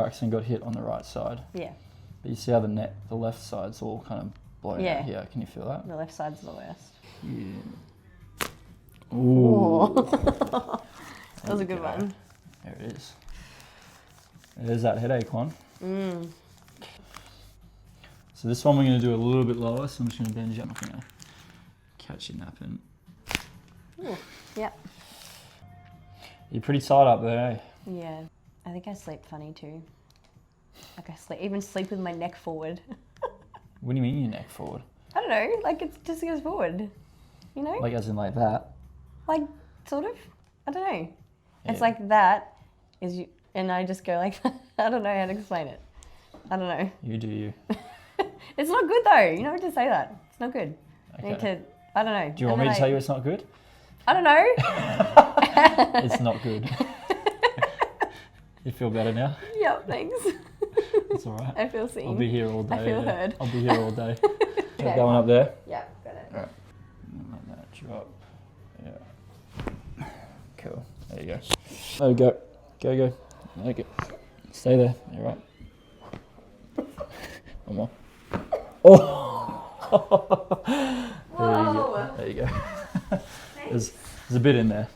accident got hit on the right side. Yeah. But you see how the left side's all kind of blown out here. Can you feel that? The left side's the worst. Yeah. Ooh. That was a good one. There it is. There's that headache one. So this one we're going to do a little bit lower, so I'm just going to bend you. I'm not going to catch you napping. Ooh. Yep. You're pretty tight up there, eh? Yeah. I think I sleep funny too. Like I even sleep with my neck forward. What do you mean your neck forward? I don't know, like it just goes forward. You know? Like as in like that? Like, sort of. I don't know. Yeah. It's like that is you, and I just go like that. I don't know how to explain it. I don't know. You do you. It's not good though. You know what to say that. It's not good. Okay. I need to, I don't know. Do you want me to tell you it's not good? I don't know. It's not good. You feel better now? Yep, thanks. It's alright. I feel seen. I'll be here all day. I feel heard. I'll be here all day. Okay. Going up there? Yeah, got it. Alright. Let that drop. Yeah. Cool. There you go. There you go. Go. There you go. Stay there. You're right. One more. Oh! There you go. There's a bit in there.